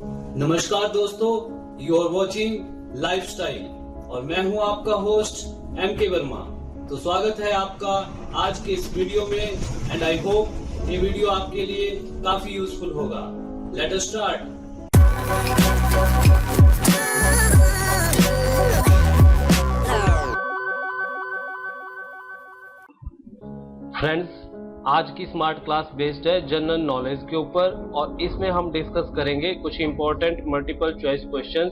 नमस्कार दोस्तों, you are watching lifestyle और मैं हूं आपका होस्ट एम के वर्मा। तो स्वागत है आपका आज के इस वीडियो में एंड आई होप ये वीडियो आपके लिए काफी यूजफुल होगा। Let us start. फ्रेंड्स, आज की स्मार्ट क्लास बेस्ड है जनरल नॉलेज के ऊपर और इसमें हम डिस्कस करेंगे कुछ इंपॉर्टेंट मल्टीपल चॉइस क्वेश्चंस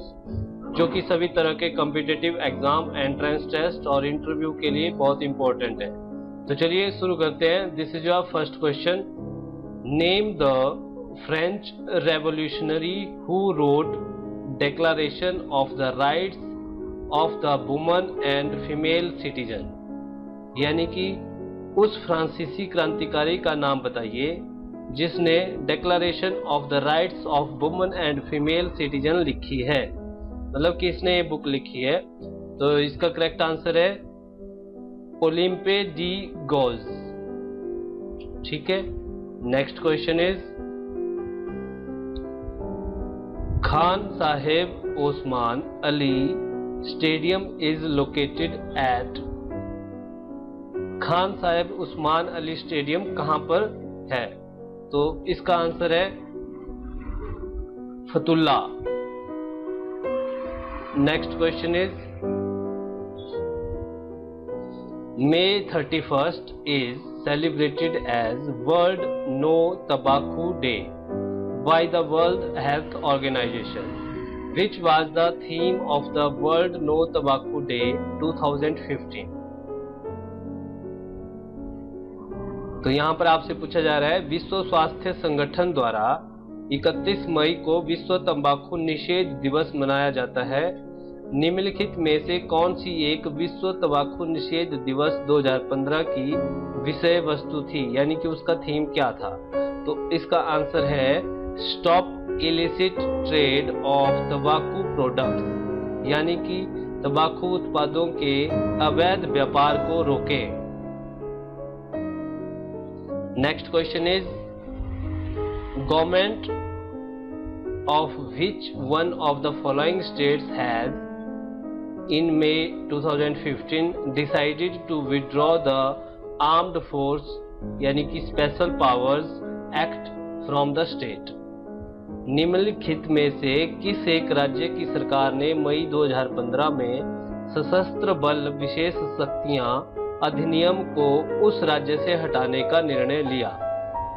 जो कि सभी तरह के कॉम्पिटिटिव एग्जाम, एंट्रेंस टेस्ट और इंटरव्यू के लिए बहुत इंपॉर्टेंट है। तो चलिए शुरू करते हैं। This is your first question. Name the French revolutionary who wrote declaration of the rights of the woman and female citizen. यानी कि उस फ्रांसीसी क्रांतिकारी का नाम बताइए जिसने declaration of the rights of woman and female citizen लिखी है, मतलब कि इसने ये बुक लिखी है। तो इसका करेक्ट आंसर है ओलिम्पे डी गौज। ठीक है, next question is Khan Saheb Osman Ali stadium is located at. Khan Saheb Usman Ali stadium कहां पर है? तो इसका आंसर है Fatullah. Next question is May 31st is celebrated as World No Tobacco Day by the World Health Organization. Which was the theme of the World No Tobacco Day 2015? तो यहाँ पर आपसे पूछा जा रहा है विश्व स्वास्थ्य संगठन द्वारा 31 मई को विश्व तंबाकू निषेध दिवस मनाया जाता है। निम्नलिखित में से कौन सी एक विश्व तंबाकू निषेध दिवस 2015 की विषय वस्तु थी, यानी कि उसका थीम क्या था? तो इसका आंसर है स्टॉप इलिसिट ट्रेड ऑफ तंबाकू प्रोडक्ट्स, यानी कि तंबाकू उत्पादों के अवैध व्यापार को रोकें। Next question is government of which one of the following states has in May 2015 decided to withdraw the armed force यानी कि special powers act from the state. निम्नलिखित में से किस एक राज्य की सरकार ने मई 2015 में सशस्त्र बल विशेष शक्तियां अधिनियम को उस राज्य से हटाने का निर्णय लिया?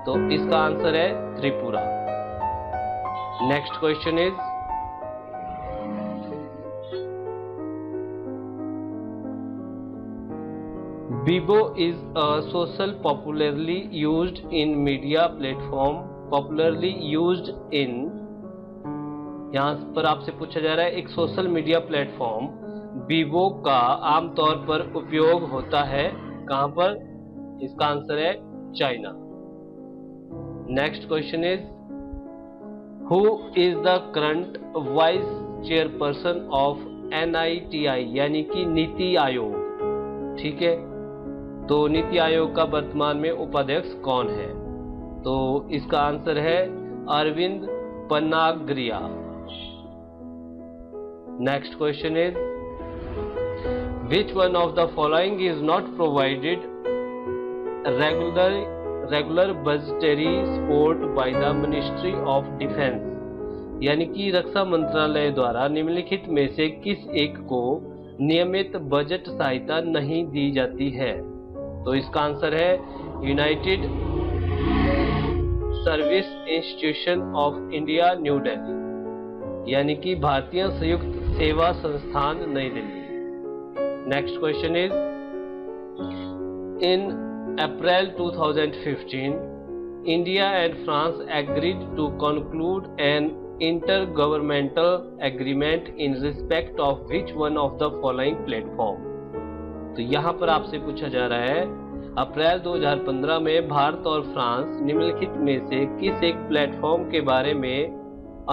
तो इसका आंसर है Tripura. Next question is Bebo is a social popularly used in media platform popularly used in। यहाँ पर आपसे पूछा जा रहा है एक सोशल मीडिया प्लेटफॉर्म बीबो का आमतौर पर उपयोग होता है कहां पर? इसका आंसर है China. Next question is who is the current vice chairperson of NITI यानी कि नीति आयोग। ठीक है, तो नीति आयोग का वर्तमान में उपाध्यक्ष कौन है? तो इसका आंसर है Arvind Panagariya. Next question is Which one of the following is not provided regular budgetary support by the Ministry of Defense? यानी कि रक्षा मंत्रालय द्वारा निम्नलिखित में से किस एक को नियमित बजट सहायता नहीं दी जाती है? तो इसका आंसर है United service institution of India new Delhi, यानी कि भारतीय संयुक्त सेवा संस्थान नई Delhi. Next question is in April 2015 India and France agreed to conclude an intergovernmental agreement in respect of which one of the following platform? तो यहाँ पर आपसे पूछा जा रहा है अप्रैल 2015 में भारत और फ्रांस निम्नलिखित में से किस एक प्लेटफॉर्म के बारे में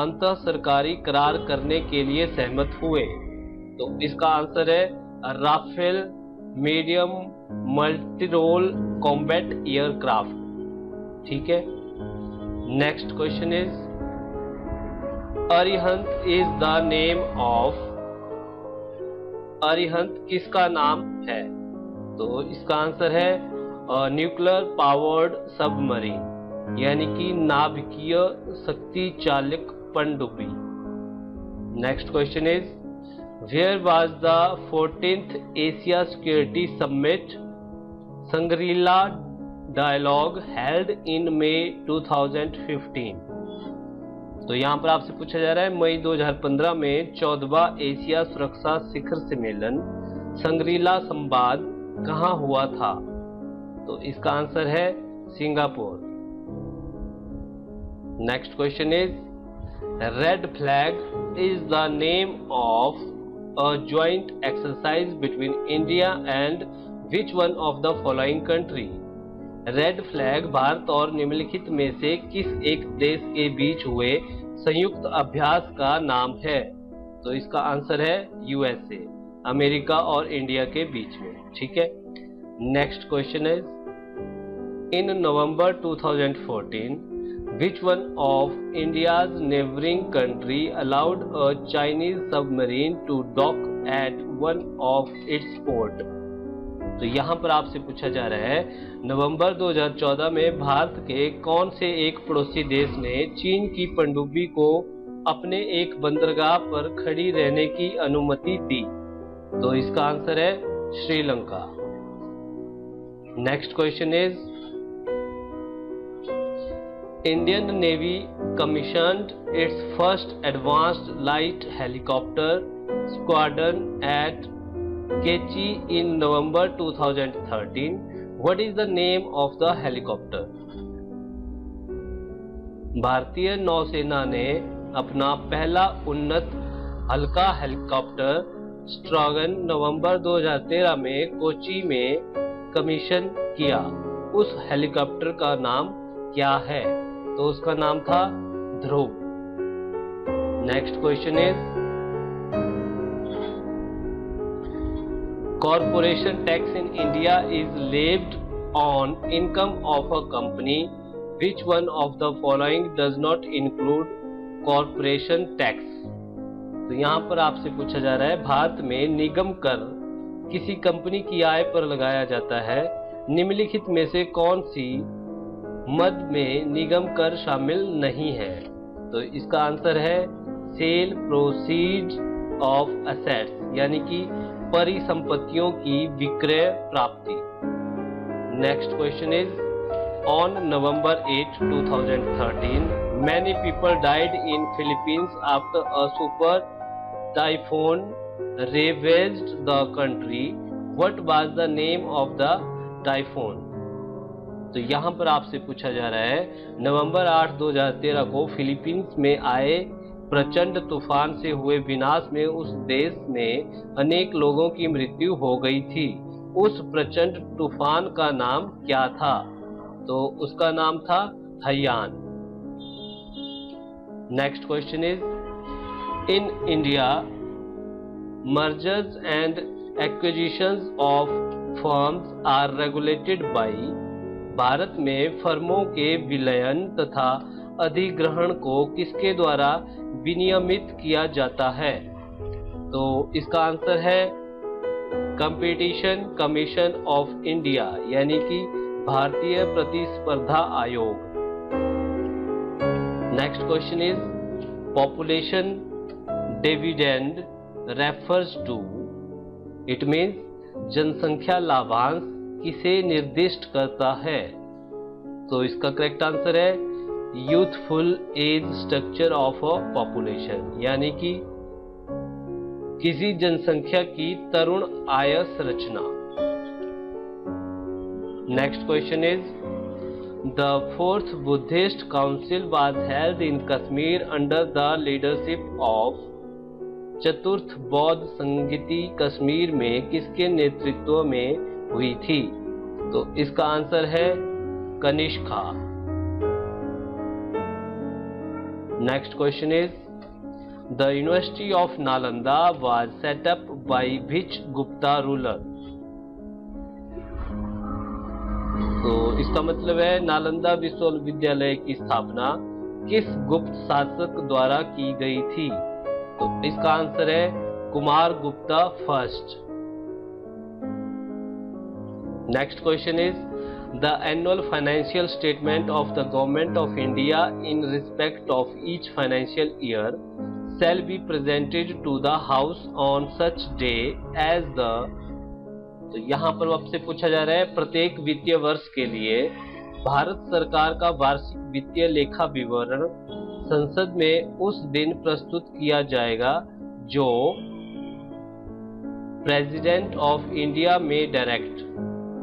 अंतः सरकारी करार करने के लिए सहमत हुए? तो इसका आंसर है Rafale medium multirole combat aircraft. ठीक है, next question is Arihant is the name of, Arihant किसका नाम है? तो इसका आंसर है न्यूक्लियर पावर्ड सबमरीन, यानी कि नाभिकीय शक्ति चालक पनडुब्बी। Next question is where was the 14th Asia security summit Shangri-La dialogue held in May 2015? तो यहाँ पर आपसे पूछा जा रहा है मई 2015 में 14वां एशिया सुरक्षा शिखर सम्मेलन संग्रीला संवाद कहाँ हुआ था? तो इसका आंसर है Singapore. Next question is red flag is the name of a joint exercise between India and which one of the following country? Red flag Bharat और निम्नलिखित में से किस एक देश के बीच हुए संयुक्त अभ्यास का नाम है? तो इसका आंसर है यूएसए, अमेरिका और इंडिया के बीच में। ठीक है। Next question is in November 2014 which one of India's neighboring country allowed a Chinese submarine to dock at one of its port? तो यहाँ पर आपसे पूछा जा रहा है नवंबर 2014 में भारत के कौन से एक पड़ोसी देश ने चीन की पनडुब्बी को अपने एक बंदरगाह पर खड़ी रहने की अनुमति दी? तो इसका आंसर है Sri Lanka. Next question is Indian Navy commissioned its first advanced light helicopter squadron at Kochi in November 2013. What is the name of the helicopter? भारतीय नौसेना ने अपना पहला उन्नत हल्का हेलीकॉप्टर स्क्वाड्रन नवंबर 2013 में कोची में कमीशन किया। उस हेलीकॉप्टर का नाम क्या है? तो उसका नाम था Dhruv. Next question is corporation tax in India is levied on income of a company which one of the following does not include corporation tax? तो यहाँ पर आपसे पूछा जा रहा है भारत में निगम कर किसी कंपनी की आय पर लगाया जाता है, निम्नलिखित में से कौन सी मद में निगम कर शामिल नहीं है? तो इसका आंसर है सेल प्रोसीड्स ऑफ असेट्स, यानी कि परिसंपत्तियों की विक्रय प्राप्ति। Next question is on November 8, 2013 many people died in Philippines after a super typhoon ravaged the country. What was the name of the typhoon? तो यहाँ पर आपसे पूछा जा रहा है नवंबर 8, 2013 को फिलीपींस में आए प्रचंड तूफान से हुए विनाश में उस देश में अनेक लोगों की मृत्यु हो गई थी। उस प्रचंड तूफान का नाम क्या था? तो उसका नाम था Haiyan. Next question is in India mergers and acquisitions of firms are regulated by, Bharat में फर्मों के विलयन तथा अधिग्रहण को किसके द्वारा विनियमित किया जाता है? तो इसका आंसर है कंपटीशन कमीशन ऑफ इंडिया, यानी कि भारतीय प्रतिस्पर्धा आयोग। Next question is population dividend refers to, it means जनसंख्या लाभांश किसे निर्दिष्ट करता है? तो इसका करेक्ट आंसर है youthful age structure of a population, यानी कि किसी जनसंख्या की तरुण आय संरचना। Next question is the 4th Buddhist council was held in Kashmir under the leadership of, चतुर्थ बौद्ध संगीति कश्मीर में किसके नेतृत्व में हुई थी? तो इसका आंसर है Kanishka. Next question is the university of Nalanda was set up by which Gupta ruler? तो इसका मतलब है नालंदा विश्वविद्यालय की स्थापना किस गुप्त शासक द्वारा की गई थी? तो इसका आंसर है Kumar Gupta first. Next question is the annual financial statement of the government of India in respect of each financial year shall be presented to the house on such day as the। तो यहाँ पर आपसे पूछा जा रहा है प्रत्येक वित्तीय वर्ष के लिए भारत सरकार का वार्षिक वित्तीय लेखा विवरण संसद में उस दिन प्रस्तुत किया जाएगा जो प्रेसिडेंट ऑफ इंडिया में डायरेक्ट,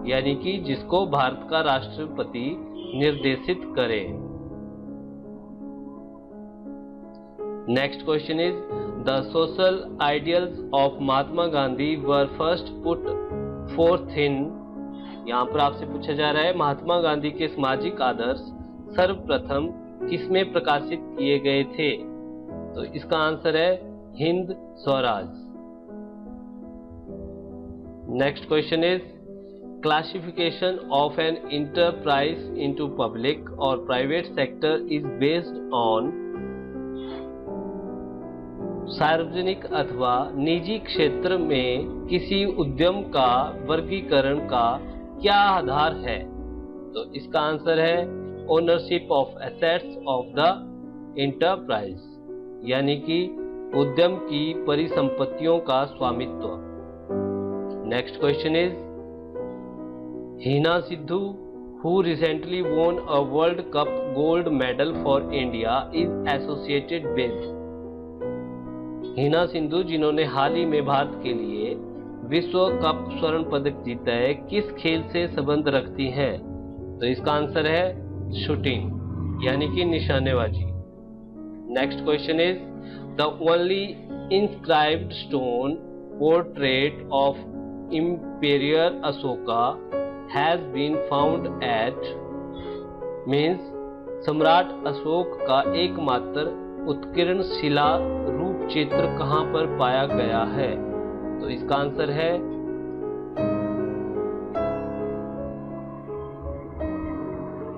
यानी कि जिसको भारत का राष्ट्रपति निर्देशित करे। Next question is the social ideals of Mahatma Gandhi were first put forth in। यहाँ पर आपसे पूछा जा रहा है महात्मा गांधी के सामाजिक आदर्श सर्वप्रथम किसमें प्रकाशित किए गए थे? तो इसका आंसर है Hind Swaraj. Next question is classification of an enterprise into public और private sector is based on. सार्वजनिक अथवा निजी क्षेत्र में किसी उद्यम का वर्गीकरण का क्या आधार है? तो इसका आंसर है ownership of assets of the enterprise, यानी कि उद्यम की परिसंपत्तियों का स्वामित्व। Next question is Heena Sidhu who recently won a world cup gold medal for India is associated with. Heena Sindhu जिन्होंने हाल ही में भारत के लिए विश्व कप स्वर्ण पदक जीता है, किस खेल से संबंध रखती हैं? तो इसका आंसर है शूटिंग, यानी कि निशानेबाजी। Next question is the only inscribed stone portrait of emperor Ashoka has been found at. Means सम्राट अशोक का एकमात्र उत्कीर्ण शिला रूप चित्र कहां पर पाया गया है? तो इसका आंसर है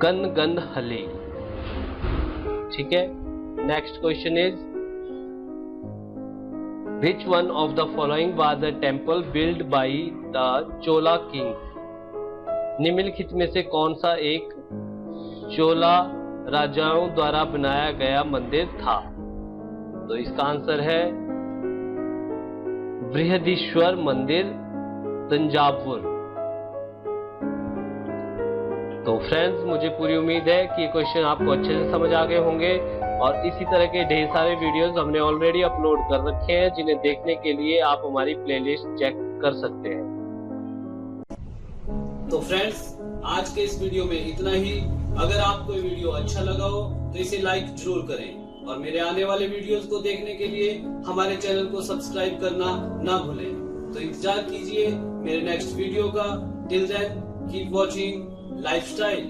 कनगनहली। ठीक है। Next question is which one of the following was the temple build by the Chola king. निम्नलिखित में से कौन सा एक चोला राजाओं द्वारा बनाया गया मंदिर था? तो इसका आंसर है बृहदीश्वर मंदिर तंजावुर। तो फ्रेंड्स, मुझे पूरी उम्मीद है कि ये क्वेश्चन आपको अच्छे से समझ आ गए होंगे और इसी तरह के ढेर सारे वीडियोस हमने ऑलरेडी अपलोड कर रखे हैं, जिन्हें देखने के लिए आप हमारी प्लेलिस्ट चेक कर सकते हैं। तो फ्रेंड्स, आज के इस वीडियो में इतना ही। अगर आपको ये वीडियो अच्छा लगा हो तो इसे लाइक जरूर करें और मेरे आने वाले वीडियोस को देखने के लिए हमारे चैनल को सब्सक्राइब करना ना भूलें। तो इंतजार कीजिए मेरे नेक्स्ट वीडियो का। Till then keep watching lifestyle.